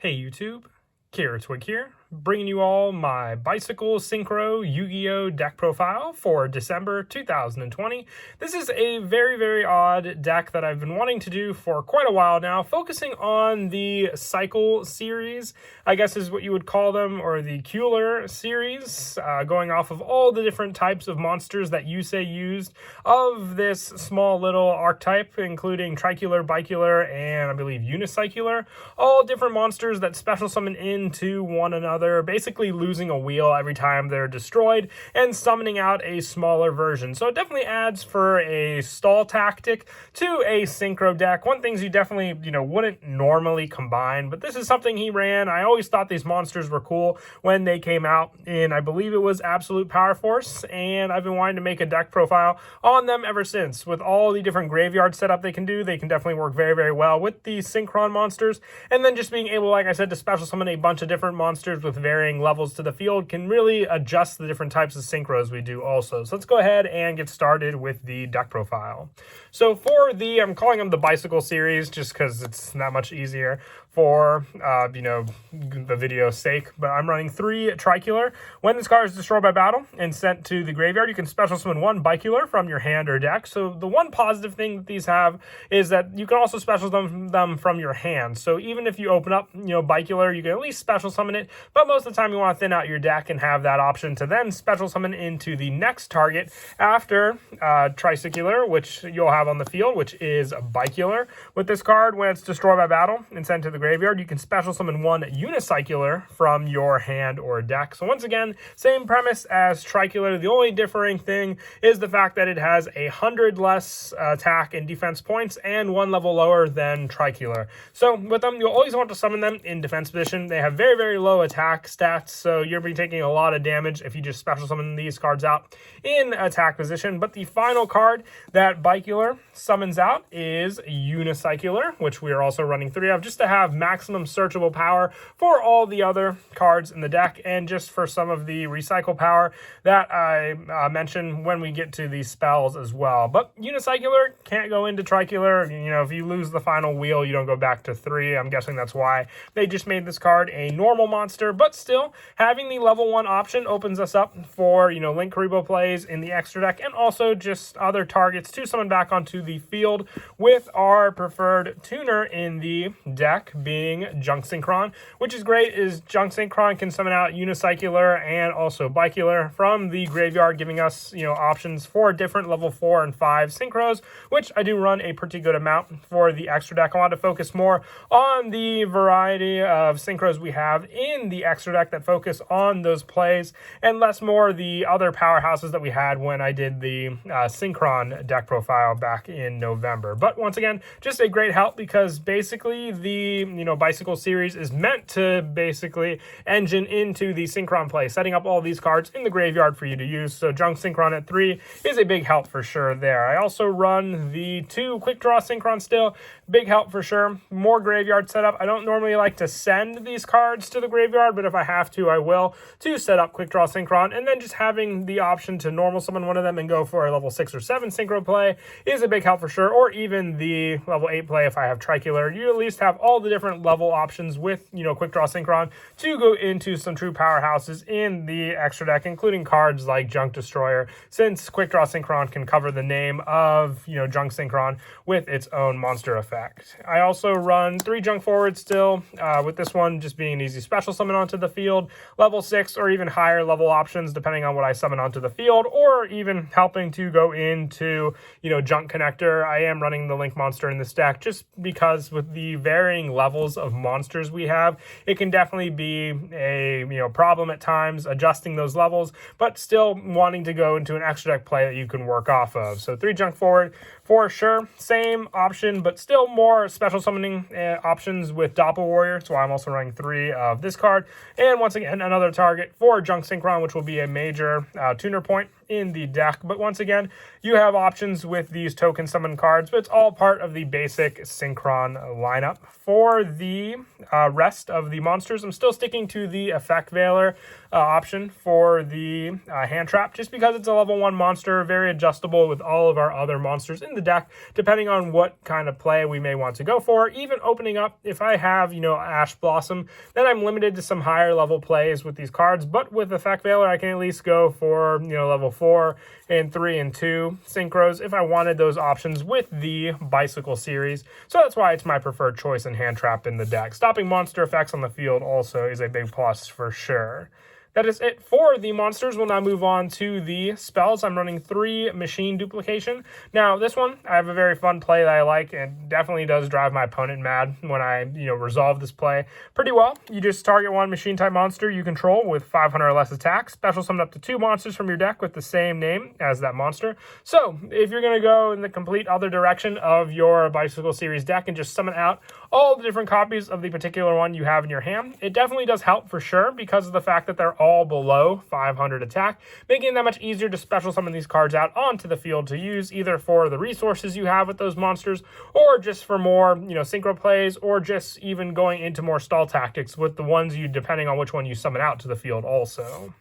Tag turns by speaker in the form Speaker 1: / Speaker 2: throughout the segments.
Speaker 1: Hey YouTube, Twig here, bringing you all my Bicycle Synchro Yu-Gi-Oh! Deck profile for December 2020. This is a very odd deck that I've been wanting to do for quite a while now, focusing on the Cycle series, I guess is what you would call them, or the Cooler series, going off of all the different types of monsters that Yusei used of this small little archetype, including Tricular, Bicular, and I believe Unicycular, all different monsters that special summon into one another, basically losing a wheel every time they're destroyed and summoning out a smaller version. So it definitely adds for a stall tactic to a Synchro deck. One things you definitely, wouldn't normally combine, but this is something he ran. I always thought these monsters were cool when they came out in, I believe it was Absolute Power Force, and I've been wanting to make a deck profile on them ever since. With all the different graveyard setup they can do, they can definitely work very well with the Synchron monsters, and then just being able, like I said, to special summon a bunch of different monsters with varying levels to the field can really adjust the different types of synchros we do also. So let's go ahead and get started with the deck profile. So for the, I'm calling them the Bicycle series just because it's that much easier for, the video's sake, but I'm running 3 Tricular. When this card is destroyed by battle and sent to the graveyard, you can special summon 1 Bicular from your hand or deck. So the one positive thing that these have is that you can also special summon them from your hand. So even if you open up, Bicular, you can at least special summon it, but most of the time you want to thin out your deck and have that option to then special summon into the next target after Tricycular, which you'll have on the field, which is Bicular. With this card, when it's destroyed by battle and sent to the graveyard, you can special summon 1 Unicycular from your hand or deck. So once again, same premise as Tricular. The only differing thing is the fact that it has 100 less attack and defense points and 1 level lower than Tricular. So with them, you'll always want to summon them in defense position. They have very low attack stats, so you'll be taking a lot of damage if you just special summon these cards out in attack position. But the final card that Bicular summons out is Unicycular, which we are also running 3 of, just to have maximum searchable power for all the other cards in the deck, and just for some of the recycle power that I mentioned when we get to these spells as well. But Unicycular can't go into Tricular. If you lose the final wheel, you don't go back to 3. I'm guessing that's why they just made this card a normal monster, but still having the level 1 option opens us up for, Link Karibo plays in the extra deck, and also just other targets to summon back onto the field, with our preferred tuner in the deck being Junk Synchron, which is great, is Junk Synchron can summon out Unicycular and also Bicular from the graveyard, giving us, options for different level 4 and 5 synchros, which I do run a pretty good amount for the extra deck. I want to focus more on the variety of synchros we have in the extra deck that focus on those plays, and less more the other powerhouses that we had when I did the Synchron deck profile back in November. But once again, just a great help, because basically the Bicycle series is meant to basically engine into the Synchron play, setting up all these cards in the graveyard for you to use. So Junk Synchron at 3 is a big help for sure there. I also run the 2 Quick Draw Synchron still, big help for sure. More graveyard setup. I don't normally like to send these cards to the graveyard, but if I have to, I will, to set up Quick Draw Synchron. And then just having the option to normal summon one of them and go for a level 6 or 7 Synchro play is a big help for sure, or even the level 8 play if I have Tricular. You at least have all the different level options with, Quick Draw Synchron to go into some true powerhouses in the extra deck, including cards like Junk Destroyer, since Quick Draw Synchron can cover the name of, Junk Synchron with its own monster effect. I also run 3 Junk Forwards still, with this one just being an easy special summon onto the field, level 6 or even higher level options depending on what I summon onto the field, or even helping to go into, Junk Connector. I am running the Link monster in this deck just because with the varying levels of monsters we have, it can definitely be a problem at times adjusting those levels, but still wanting to go into an extra deck play that you can work off of. So 3 Junk Forward for sure, same option, but still more special summoning options with Doppel Warrior. That's why I'm also running 3 of this card. And once again, another target for Junk Synchron, which will be a major tuner point in the deck. But once again, you have options with these token summon cards, but it's all part of the basic Synchron lineup. For the rest of the monsters, I'm still sticking to the Effect Veiler option for the hand trap, just because it's a level 1 monster, very adjustable with all of our other monsters in the deck, depending on what kind of play we may want to go for. Even opening up, if I have, Ash Blossom, then I'm limited to some higher level plays with these cards, but with Effect Veiler, I can at least go for, level 4 and 3 and 2 synchros if I wanted those options with the Bicycle series. So that's why it's my preferred choice in hand trap in the deck. Stopping monster effects on the field also is a big plus for sure. That is it for the monsters. We'll now move on to the spells. I'm running 3 Machine Duplication. Now, this one, I have a very fun play that I like, and definitely does drive my opponent mad when I, resolve this play pretty well. You just target 1 Machine-type monster you control with 500 or less attack. Special summon up to 2 monsters from your deck with the same name as that monster. So, if you're going to go in the complete other direction of your Bicycle series deck and just summon out all the different copies of the particular one you have in your hand, it definitely does help for sure because of the fact that they're all below 500 attack, making it that much easier to special summon these cards out onto the field to use either for the resources you have with those monsters or just for more, synchro plays, or just even going into more stall tactics with the ones you, depending on which one you summon out to the field also.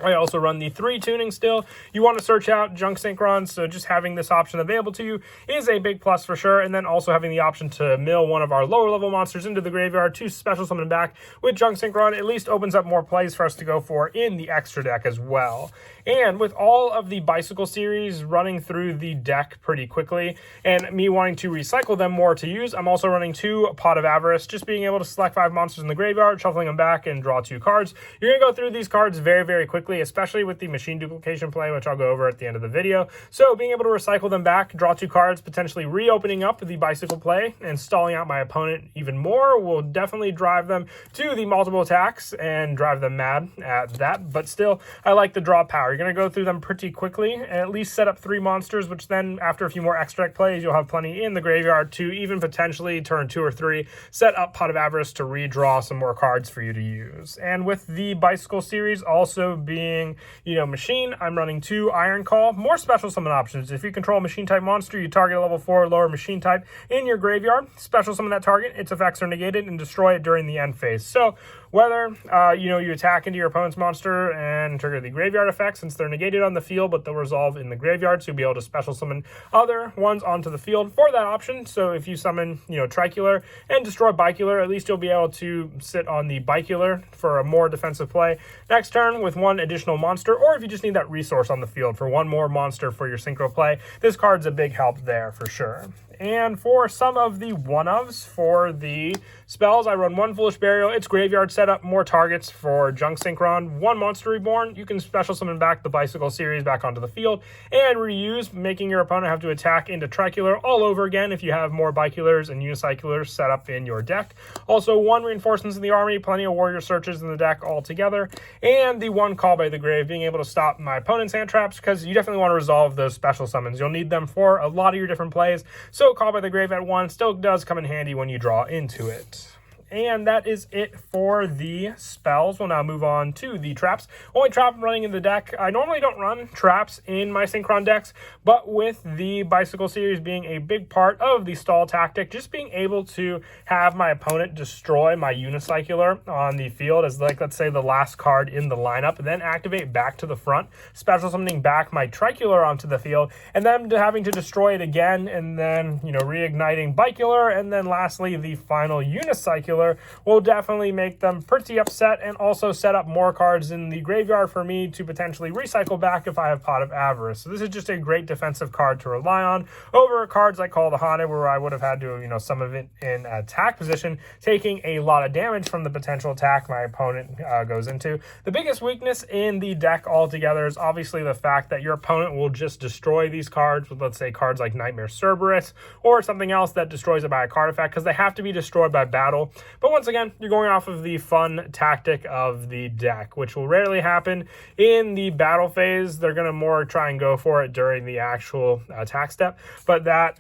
Speaker 1: I also run the 3 tuning still. You want to search out Junk Synchron, so just having this option available to you is a big plus for sure. And then also having the option to mill one of our lower level monsters into the graveyard to special summon back with Junk Synchron at least opens up more plays for us to go for in the extra deck as well. And with all of the Bicycle series running through the deck pretty quickly, and me wanting to recycle them more to use, I'm also running 2 Pot of Avarice, just being able to select 5 monsters in the graveyard, shuffling them back, and draw 2 cards. You're going to go through these cards very, very quickly, especially with the Machine Duplication play, which I'll go over at the end of the video. So being able to recycle them back, draw 2 cards, potentially reopening up the Bicycle play and stalling out my opponent even more will definitely drive them to the multiple attacks and drive them mad at that. But still, I like the draw power. You're going to go through them pretty quickly and at least set up 3 monsters, which then after a few more extra deck plays, you'll have plenty in the graveyard to even potentially turn 2 or 3, set up Pot of Avarice to redraw some more cards for you to use. And with the Bicycle series also being, Machine, I'm running 2 Iron Call, more special summon options. If you control a Machine type monster, you target a level 4 or lower Machine type in your graveyard, special summon that target, its effects are negated, and destroy it during the end phase. So whether, you attack into your opponent's monster and trigger the graveyard effect, since they're negated on the field, but they'll resolve in the graveyard, so you'll be able to special summon other ones onto the field for that option. So if you summon, Tricular and destroy Bicular, at least you'll be able to sit on the Bicular for a more defensive play next turn with 1 additional monster, or if you just need that resource on the field for 1 more monster for your synchro play, this card's a big help there for sure. And for some of the one-ofs for the spells, I run 1 Foolish Burial. It's graveyard setup, more targets for Junk Synchron. 1 Monster Reborn. You can special summon back the Bicycle series back onto the field and reuse, making your opponent have to attack into Tricular all over again if you have more Biculars and Unicyclars set up in your deck. Also, 1 Reinforcements in the Army, plenty of Warrior Searches in the deck altogether. And the 1 Call by the Grave, being able to stop my opponent's hand traps, because you definitely want to resolve those special summons. You'll need them for a lot of your different plays. So Call by the Grave at 1 still does come in handy when you draw into it. And that is it for the spells. We'll now move on to the traps. Only trap I'm running in the deck. I normally don't run traps in my Synchron decks, but with the Bicycle series being a big part of the stall tactic, just being able to have my opponent destroy my Unicycler on the field as, like, let's say the last card in the lineup, and then activate back to the front, special summoning back my Tricular onto the field, and then having to destroy it again, and then, reigniting Bicular, and then lastly the final Unicycler will definitely make them pretty upset, and also set up more cards in the graveyard for me to potentially recycle back if I have Pot of Avarice. So this is just a great defensive card to rely on over cards like Call the Haunted, where I would have had to, summon it in attack position, taking a lot of damage from the potential attack my opponent goes into. The biggest weakness in the deck altogether is obviously the fact that your opponent will just destroy these cards with, let's say, cards like Nightmare Cerberus or something else that destroys it by a card effect, because they have to be destroyed by battle. But once again, you're going off of the fun tactic of the deck, which will rarely happen in the battle phase. They're going to more try and go for it during the actual attack step. But that,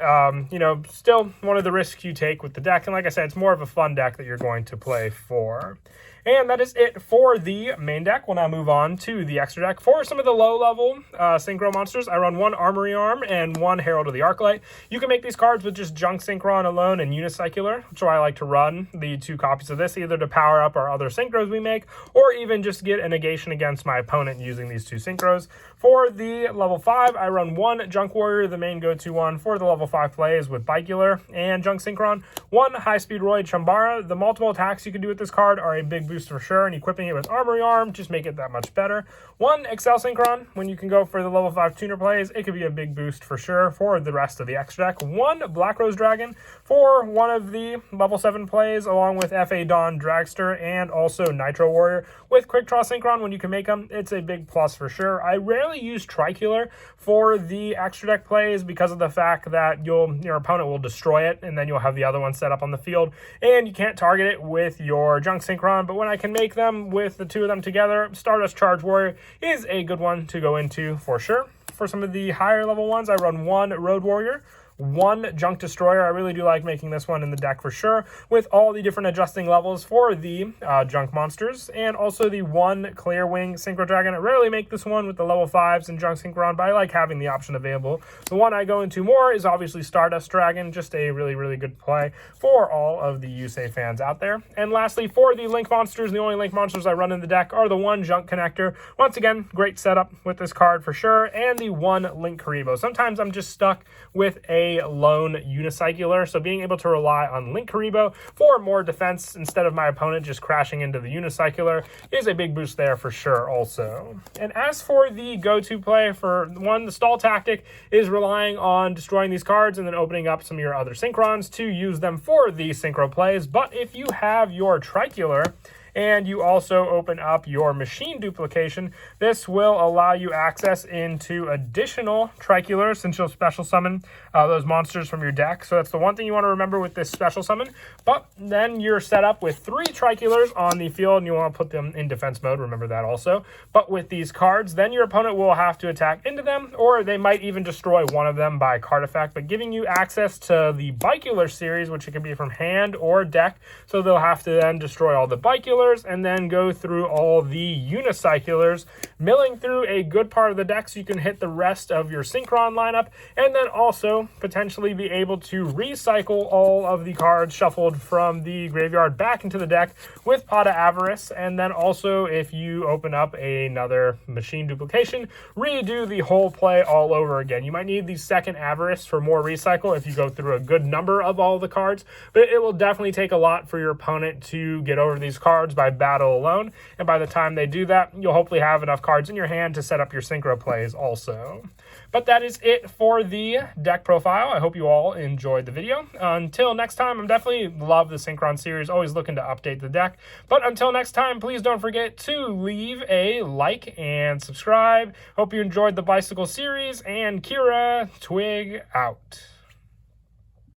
Speaker 1: still one of the risks you take with the deck. And like I said, it's more of a fun deck that you're going to play for. And that is it for the main deck. We'll now move on to the extra deck. For some of the low-level Synchro monsters, I run 1 Armory Arm and 1 Herald of the Arclight. You can make these cards with just Junk Synchron alone and Unicycler, which is why I like to run the 2 copies of this, either to power up our other Synchros we make, or even just get a negation against my opponent using these 2 Synchros. For the level 5, I run 1 Junk Warrior, the main go-to one for the level 5 plays with Bicular and Junk Synchron, 1 High-Speed Roid Chambara. The multiple attacks you can do with this card are a big boost for sure, and equipping it with Armory Arm just make it that much better. 1 Excel Synchron, when you can go for the level 5 tuner plays, it could be a big boost for sure for the rest of the extra deck. 1 Black Rose Dragon for one of the level 7 plays, along with FA Dawn Dragster and also Nitro Warrior. With Quick Draw Synchron, when you can make them, it's a big plus for sure. I rarely use Tricular for the extra deck plays because of the fact that your opponent will destroy it, and then you'll have the other one set up on the field, and you can't target it with your Junk Synchron. But when I can make them with the 2 of them together, Stardust Charge Warrior is a good one to go into for sure. For some of the higher level ones, I run 1 Road Warrior, 1 Junk Destroyer. I really do like making this one in the deck for sure, with all the different adjusting levels for the Junk monsters, and also the 1 Clear Wing Synchro Dragon. I rarely make this one with the level 5s and Junk Synchron, but I like having the option available. The one I go into more is obviously Stardust Dragon, just a really, really good play for all of the Yusei fans out there. And lastly, for the Link monsters, the only Link monsters I run in the deck are the 1 Junk Connector. Once again, great setup with this card for sure, and the 1 Link Karibo. Sometimes I'm just stuck with a lone Unicycler, so being able to rely on Link Karibo for more defense instead of my opponent just crashing into the Unicycler is a big boost there for sure also. And as for the go-to play for 1, the stall tactic is relying on destroying these cards and then opening up some of your other Synchrons to use them for the Synchro plays. But if you have your Tricular and you also open up your machine duplication, this will allow you access into additional Triculars, since you'll special summon those monsters from your deck. So that's the one thing you want to remember with this special summon. But then you're set up with 3 Triculars on the field, and you want to put them in defense mode, remember that also. But with these cards, then your opponent will have to attack into them, or they might even destroy one of them by card effect, but giving you access to the Bicular series, which it can be from hand or deck, so they'll have to then destroy all the Bicular and then go through all the Unicyclers, milling through a good part of the deck so you can hit the rest of your Synchron lineup, and then also potentially be able to recycle all of the cards shuffled from the graveyard back into the deck with Pot of Avarice. And then also, if you open up another machine duplication, redo the whole play all over again. You might need the second Avarice for more recycle if you go through a good number of all the cards, but it will definitely take a lot for your opponent to get over these cards by battle alone, and by the time they do that, you'll hopefully have enough cards in your hand to set up your Synchro plays also. But that is it for the deck profile. I hope you all enjoyed the video. Until next time, I'm definitely love the Synchron series, always looking to update the deck. But until next time, please don't forget to leave a like and subscribe. Hope you enjoyed the Bicycle series, and Kira Twig out.